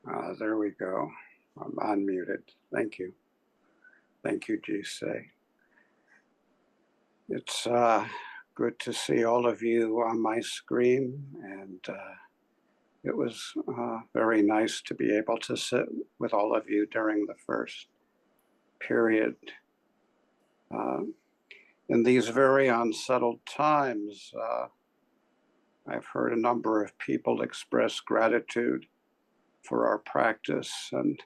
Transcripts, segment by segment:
There we go. I'm unmuted. Thank you. Thank you, Jisei. It's good to see all of you on my screen, and it was very nice to be able to sit with all of you during the first period. In these very unsettled times, I've heard a number of people express gratitude for our practice, and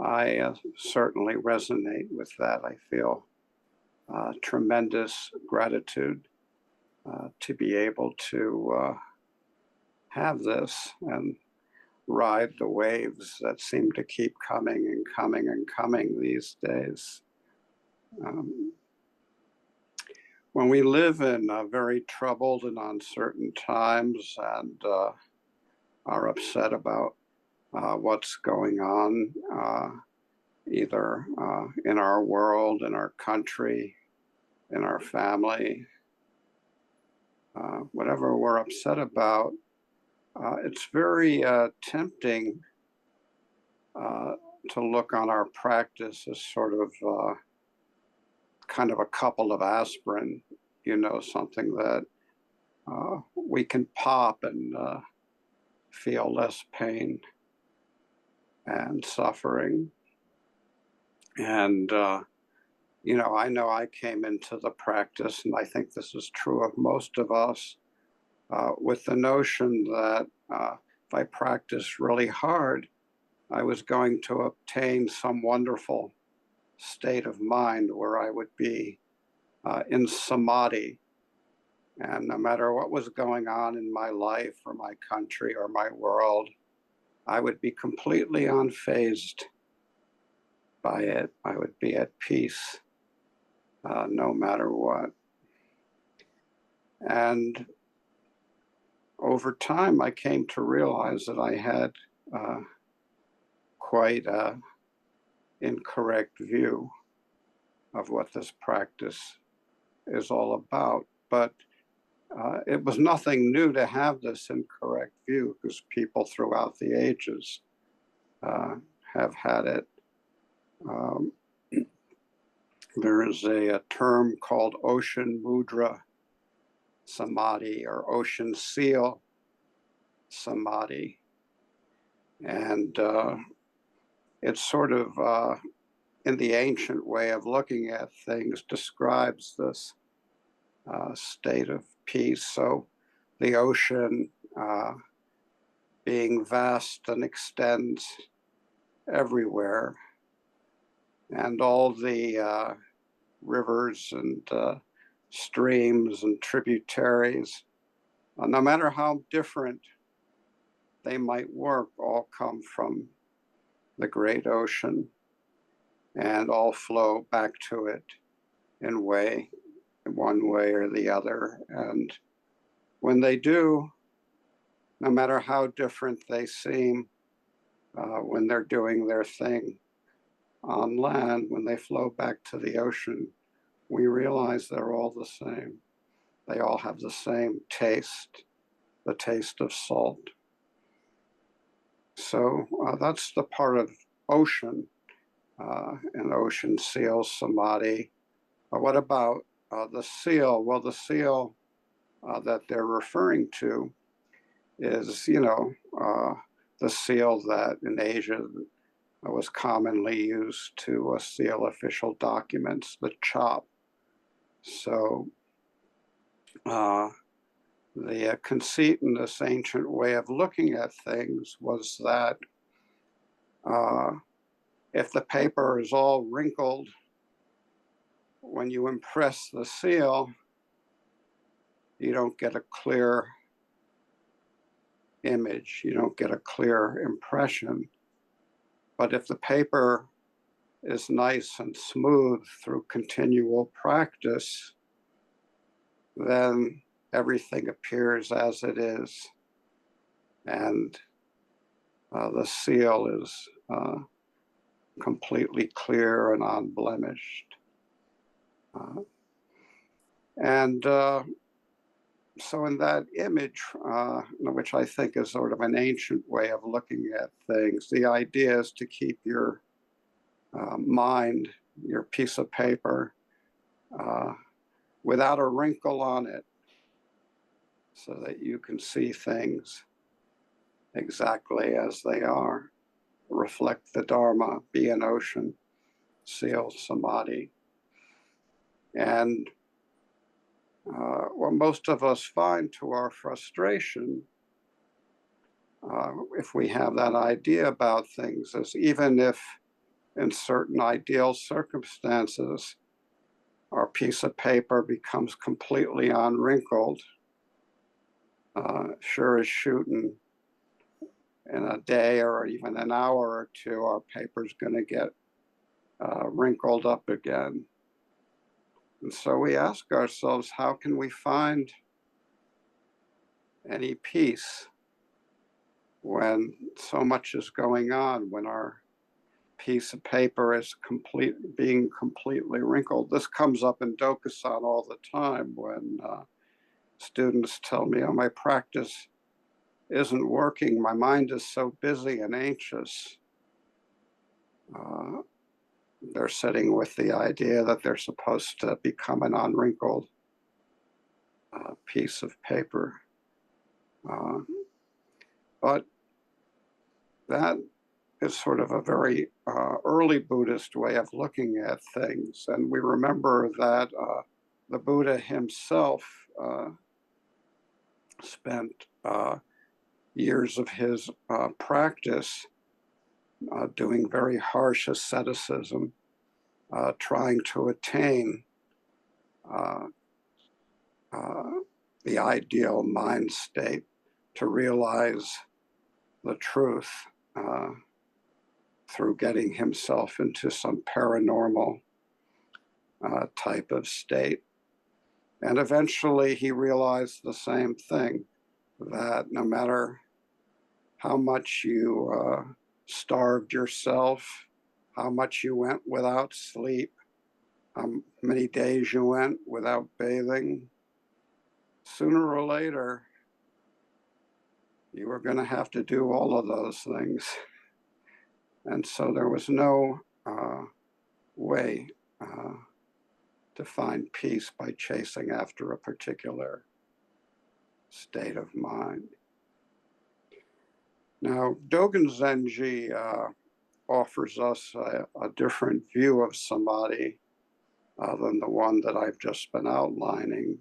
I certainly resonate with that. I feel tremendous gratitude to be able to have this and ride the waves that seem to keep coming and coming and coming these days. When we live in very troubled and uncertain times and are upset about what's going on, either in our world, in our country, in our family, whatever we're upset about, it's very tempting to look on our practice as sort of kind of a couple of aspirin, something that we can pop and feel less pain and suffering. And, I know I came into the practice, and I think this is true of most of us, with the notion that if I practiced really hard, I was going to obtain some wonderful state of mind where I would be in Samadhi. And no matter what was going on in my life or my country or my world, I would be completely unfazed by it. I would be at peace no matter what. And over time, I came to realize that I had quite an incorrect view of what this practice is all about. But it was nothing new to have this incorrect view, because people throughout the ages have had it. There is a term called ocean mudra samadhi, or ocean seal samadhi. And it's sort of, in the ancient way of looking at things, describes this state of peace. So the ocean being vast and extends everywhere, and all the rivers and streams and tributaries, no matter how different they might work, all come from the great ocean and all flow back to it in one way or the other. And when they do, no matter how different they seem, when they're doing their thing on land, when they flow back to the ocean, we realize they're all the same. They all have the same taste, the taste of salt. So that's the part of ocean, and ocean seal samadhi. What about the seal? Well, the seal that they're referring to is, the seal that in Asia was commonly used to seal official documents, the chop. So the conceit in this ancient way of looking at things was that if the paper is all wrinkled, when you impress the seal, you don't get a clear image, you don't get a clear impression. But if the paper is nice and smooth through continual practice, then everything appears as it is, and the seal is completely clear and unblemished. And So in that image, which I think is sort of an ancient way of looking at things, the idea is to keep your mind, your piece of paper, uh, without a wrinkle on it, so that you can see things exactly as they are, reflect the Dharma, be an ocean, seal Samadhi. And what most of us find to our frustration, if we have that idea about things, is even if in certain ideal circumstances our piece of paper becomes completely unwrinkled, sure as shooting, in a day or even an hour or two, our paper's going to get wrinkled up again. And so we ask ourselves, how can we find any peace when so much is going on, when our piece of paper is being completely wrinkled? This comes up in Dokusan all the time when students tell me, oh, my practice isn't working. My mind is so busy and anxious. They're sitting with the idea that they're supposed to become an unwrinkled piece of paper. But that is sort of a very early Buddhist way of looking at things. And we remember that the Buddha himself spent years of his practice doing very harsh asceticism, trying to attain the ideal mind state, to realize the truth through getting himself into some paranormal type of state. And eventually he realized the same thing, that no matter how much you starved yourself, how much you went without sleep, how many days you went without bathing, sooner or later, you were going to have to do all of those things. And so there was no way to find peace by chasing after a particular state of mind. Now, Dogen Zenji offers us a different view of samadhi than the one that I've just been outlining.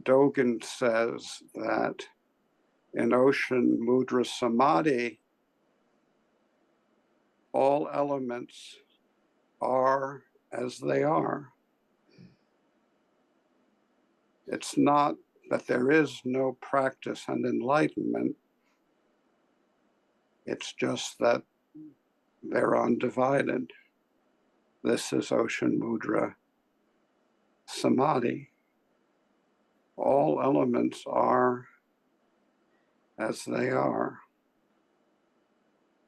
Dogen says that in Ocean Mudra Samadhi, all elements are as they are. It's not that there is no practice and enlightenment. It's just that they're undivided. This is Ocean Mudra Samadhi. All elements are as they are.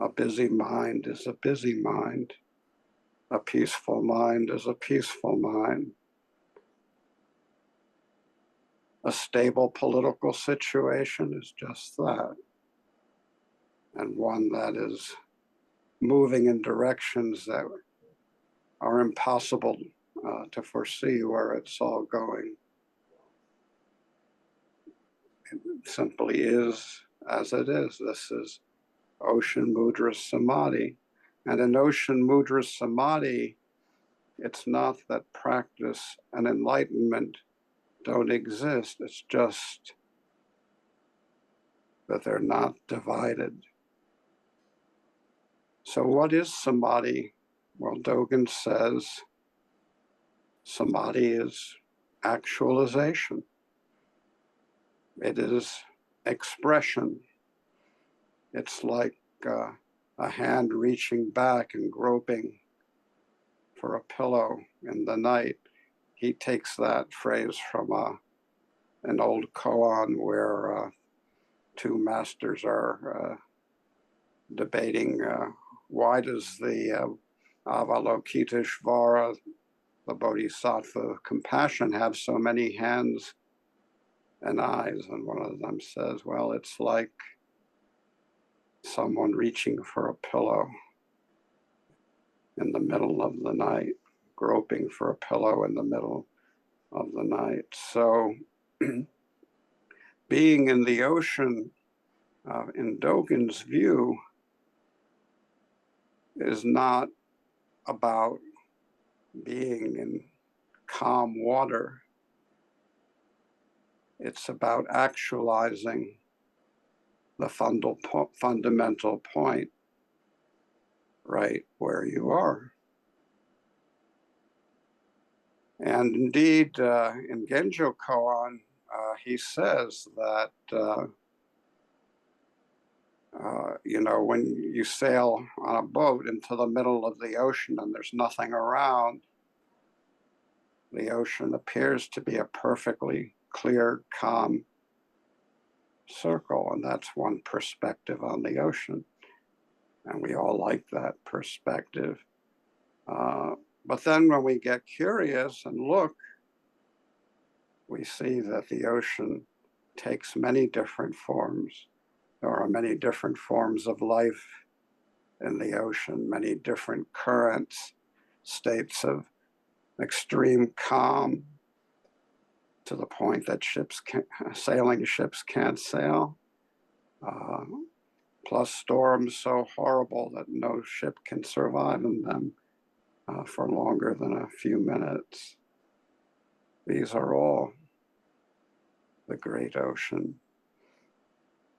A busy mind is a busy mind. A peaceful mind is a peaceful mind. A stable political situation is just that. And one that is moving in directions that are impossible to foresee where it's all going. It simply is as it is. This is Ocean Mudra Samadhi. And in Ocean Mudra Samadhi, it's not that practice and enlightenment don't exist. It's just that they're not divided. So what is samadhi? Well, Dogen says samadhi is actualization. It is expression. It's like a hand reaching back and groping for a pillow in the night. He takes that phrase from an old koan where two masters are debating why does the Avalokiteshvara, the bodhisattva of compassion have so many hands and eyes? And one of them says, well, it's like someone reaching for a pillow in the middle of the night, groping for a pillow in the middle of the night. So being in the ocean, in Dogen's view, is not about being in calm water. It's about actualizing the fundamental point right where you are. And indeed, in Genjo Koan, he says that, when you sail on a boat into the middle of the ocean and there's nothing around, the ocean appears to be a perfectly clear, calm circle. And that's one perspective on the ocean. And we all like that perspective. But then when we get curious and look, we see that the ocean takes many different forms. There are many different forms of life in the ocean, many different currents, states of extreme calm to the point that sailing ships can't sail, plus storms so horrible that no ship can survive in them for longer than a few minutes. These are all the great ocean.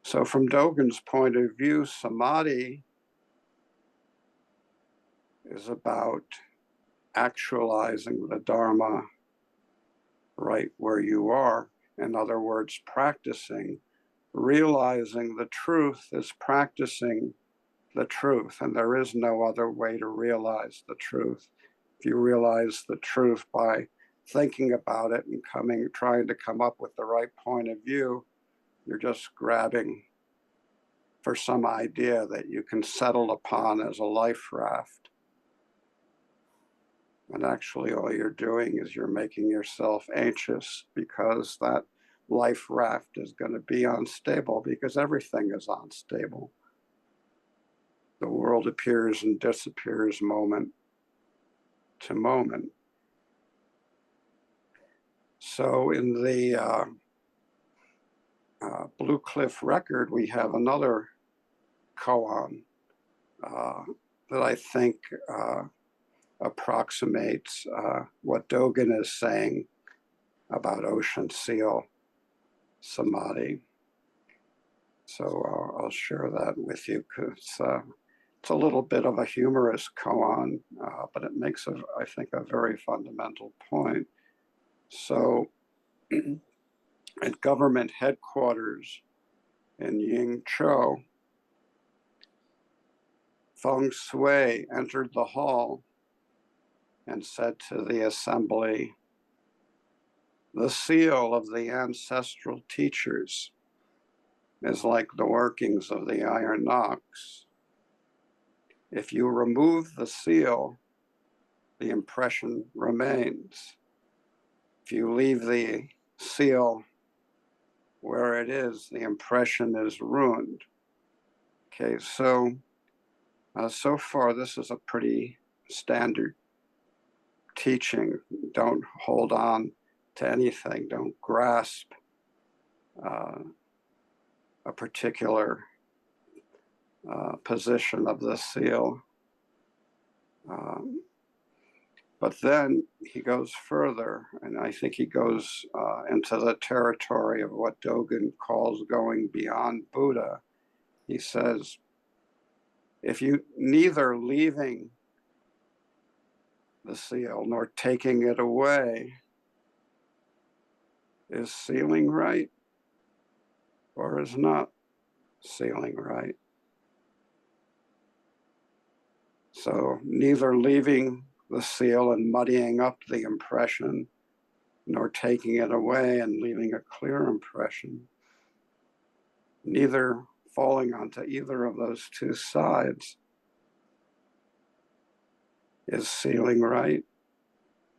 So from Dogen's point of view, Samadhi is about actualizing the Dharma right where you are. In other words, practicing, realizing the truth is practicing the truth, and there is no other way to realize the truth. If you realize the truth by thinking about it and trying to come up with the right point of view, you're just grabbing for some idea that you can settle upon as a life raft. And actually all you're doing is you're making yourself anxious because that life raft is going to be unstable, because everything is unstable. The world appears and disappears moment to moment. So in the Blue Cliff record, we have another koan that I think approximates what Dogen is saying about ocean seal samadhi. So I'll share that with you, because it's a little bit of a humorous koan, but it makes, I think, a very fundamental point. So at government headquarters in Yingzhou, Feng Shui entered the hall and said to the assembly, "The seal of the ancestral teachers is like the workings of the iron ox. If you remove the seal, the impression remains. If you leave the seal where it is, the impression is ruined." Okay, so so far this is a pretty standard teaching. Don't hold on to anything. Don't grasp a particular position of the seal. But then he goes further, and I think he goes into the territory of what Dogen calls going beyond Buddha. He says, if you neither leaving the seal nor taking it away, is sealing right or is not sealing right? So neither leaving the seal and muddying up the impression, nor taking it away and leaving a clear impression, neither falling onto either of those two sides is sealing right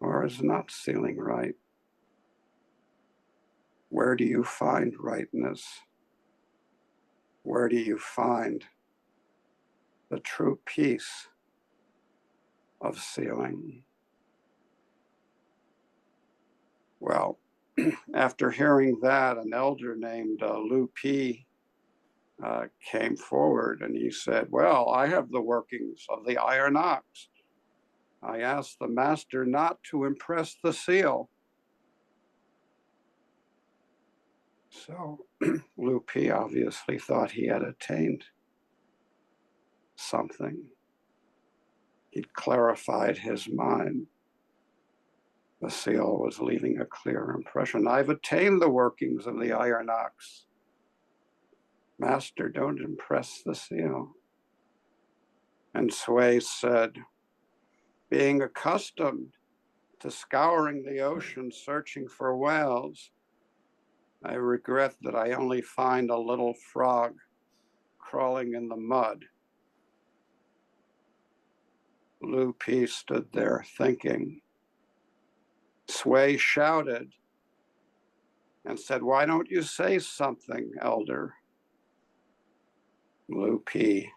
or is not sealing right? Where do you find rightness? Where do you find the true peace of sealing? Well, after hearing that, an elder named Lu Pi came forward and he said, well, I have the workings of the iron ox. I asked the master not to impress the seal. So Lu Pi obviously thought he had attained something. He'd clarified his mind. The seal was leaving a clear impression. I've attained the workings of the iron ox. Master, don't impress the seal. And Sui said, being accustomed to scouring the ocean searching for whales, I regret that I only find a little frog crawling in the mud. Lu Pi stood there thinking. Sui shouted and said, why don't you say something, elder? Lu Pi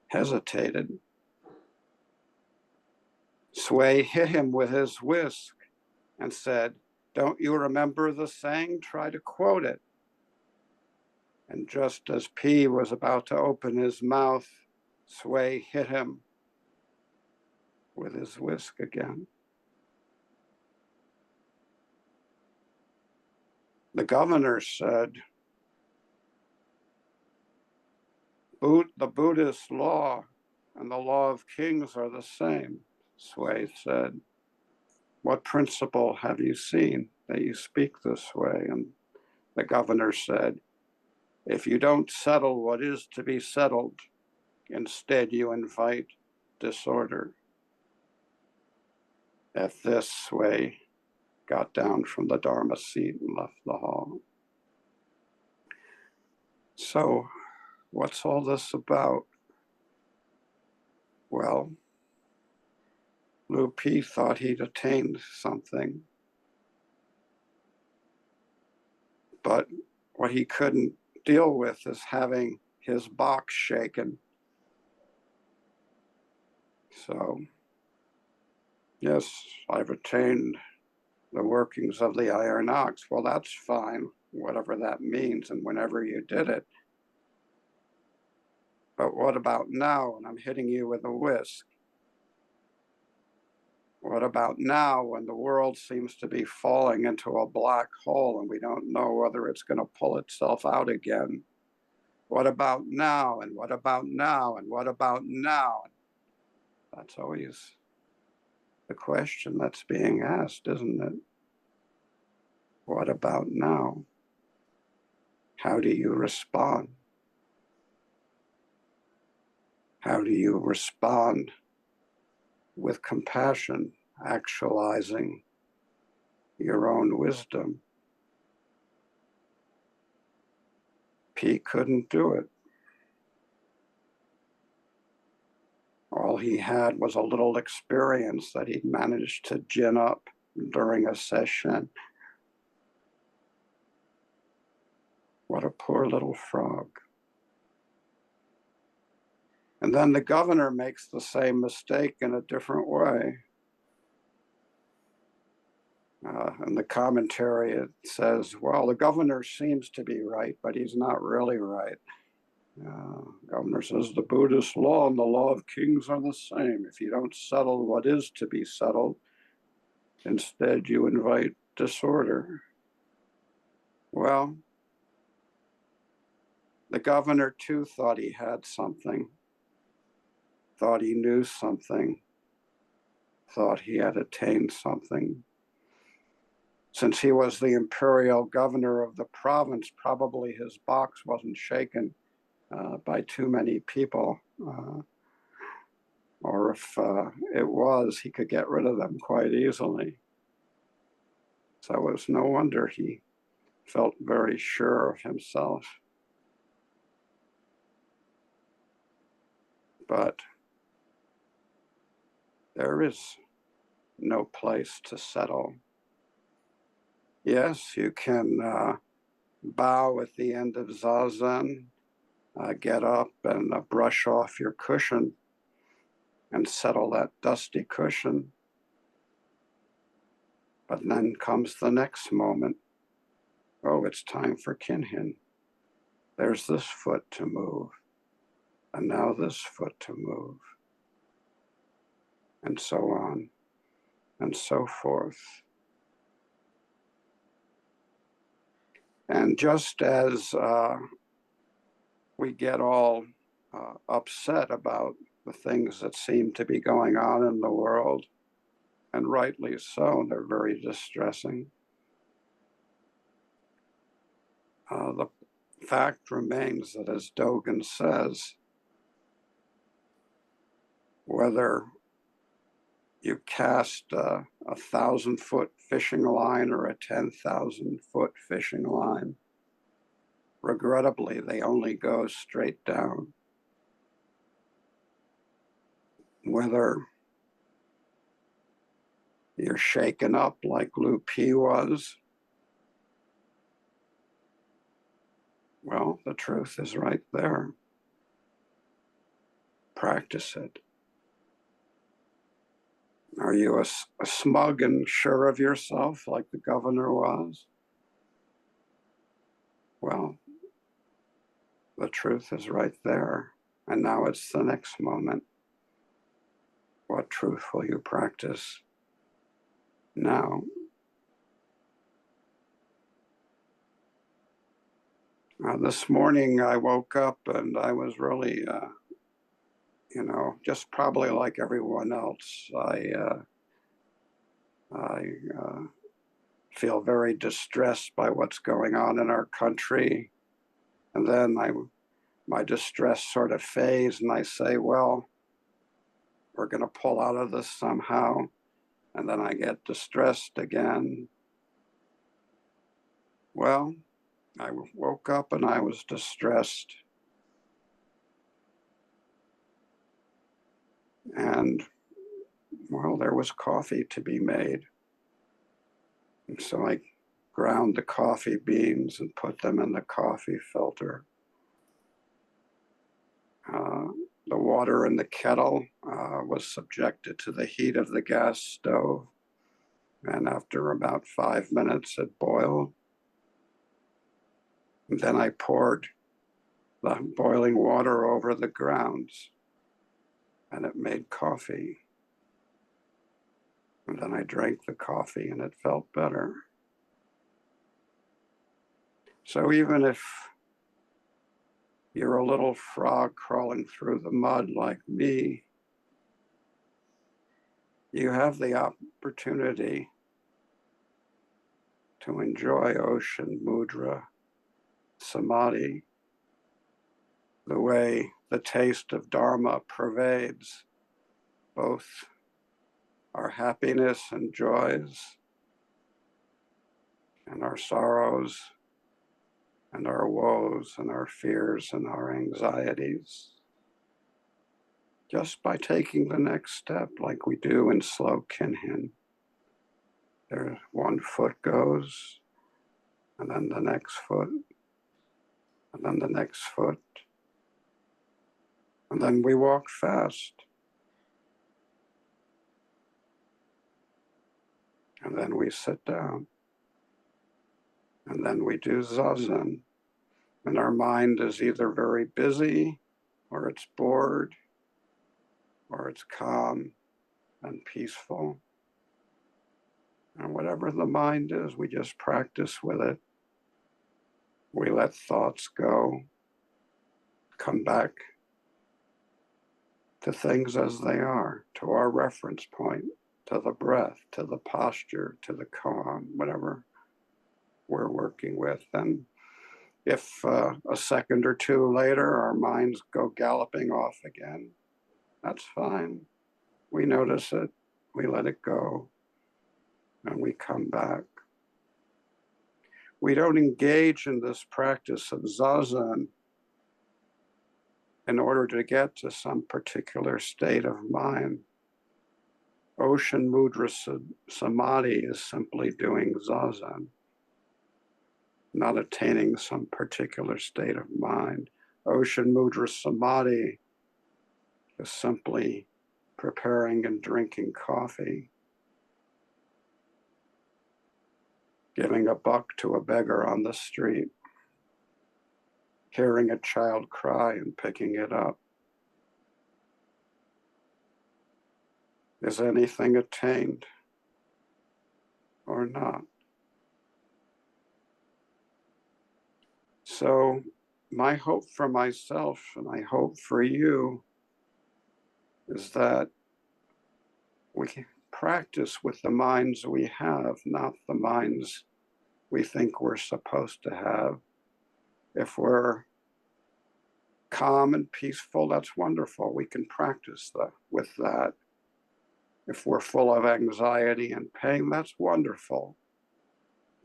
hesitated. Sui hit him with his whisk and said, don't you remember the saying? Try to quote it. And just as Pi was about to open his mouth, Sui hit him with his whisk again. The governor said, the Buddhist law and the law of kings are the same. Sui said, what principle have you seen that you speak this way? And the governor said, if you don't settle what is to be settled, instead you invite disorder. At this, Sui got down from the Dharma seat and left the hall. So, what's all this about? Well, Lu Pi thought he'd attained something, but what he couldn't deal with is having his box shaken. So, yes, I've attained the workings of the iron ox. Well, that's fine, whatever that means, and whenever you did it. But what about now when I'm hitting you with a whisk? What about now when the world seems to be falling into a black hole and we don't know whether it's going to pull itself out again? What about now? And what about now? And what about now? That's always the question that's being asked, isn't it? What about now? How do you respond? How do you respond with compassion, actualizing your own wisdom? Pi couldn't do it. All he had was a little experience that he'd managed to gin up during a session. What a poor little frog. And then the governor makes the same mistake in a different way. In the commentary, it says, well, the governor seems to be right, but he's not really right. Governor says the Buddhist law and the law of kings are the same. If you don't settle what is to be settled, instead you invite disorder. Well, the governor too thought he had something, thought he knew something, thought he had attained something. Since he was the imperial governor of the province, probably his box wasn't shaken by too many people. Or if it was, he could get rid of them quite easily. So it was no wonder he felt very sure of himself. But there is no place to settle. Yes, you can bow at the end of zazen, get up and brush off your cushion and settle that dusty cushion. But then comes the next moment. Oh, it's time for kinhin. There's this foot to move, and now this foot to move, and so on and so forth. And just as we get all upset about the things that seem to be going on in the world, and rightly so, they're very distressing. The fact remains that, as Dogen says, whether you cast a 1,000-foot fishing line or a 10,000-foot fishing line, regrettably, they only go straight down. Whether you're shaken up like Lu Pi was, well, the truth is right there. Practice it. Are you a smug and sure of yourself like the governor was? Well, the truth is right there. And now it's the next moment. What truth will you practice now? This morning I woke up and I was really, just probably like everyone else. I feel very distressed by what's going on in our country. And then my distress sort of fades and I say, well, we're going to pull out of this somehow. And then I get distressed again. Well, I woke up and I was distressed. And, well, there was coffee to be made. And so I ground the coffee beans and put them in the coffee filter. The water in the kettle was subjected to the heat of the gas stove. And after about 5 minutes, it boiled. And then I poured the boiling water over the grounds, and it made coffee. And then I drank the coffee, and it felt better. So even if you're a little frog crawling through the mud like me, you have the opportunity to enjoy ocean mudra, samadhi, the way the taste of Dharma pervades both our happiness and joys, and our sorrows, and our woes, and our fears, and our anxieties. Just by taking the next step like we do in slow kinhin. There's one foot goes, and then the next foot, and then the next foot. And then we walk fast. And then we sit down. And then we do zazen. And our mind is either very busy, or it's bored, or it's calm and peaceful. And whatever the mind is, we just practice with it. We let thoughts go, come back to things as they are, to our reference point, to the breath, to the posture, to the koan, whatever we're working with. And if a second or two later our minds go galloping off again, that's fine. We notice it, we let it go, and we come back. We don't engage in this practice of zazen in order to get to some particular state of mind. Ocean Mudra Samadhi is simply doing zazen, not attaining some particular state of mind. Ocean Mudra Samadhi is simply preparing and drinking coffee, giving $1 to a beggar on the street, hearing a child cry and picking it up. Is anything attained or not? So my hope for myself, and I hope for you, is that we can practice with the minds we have, not the minds we think we're supposed to have. If we're calm and peaceful, that's wonderful. We can practice with that. If we're full of anxiety and pain, that's wonderful.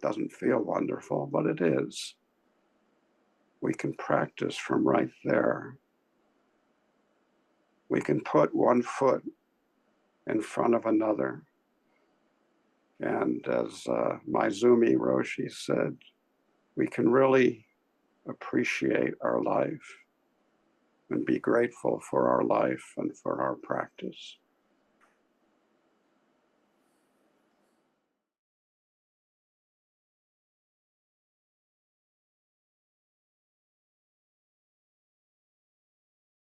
Doesn't feel wonderful, but it is. We can practice from right there. We can put one foot in front of another. And as Maizumi Roshi said, we can really appreciate our life and be grateful for our life and for our practice.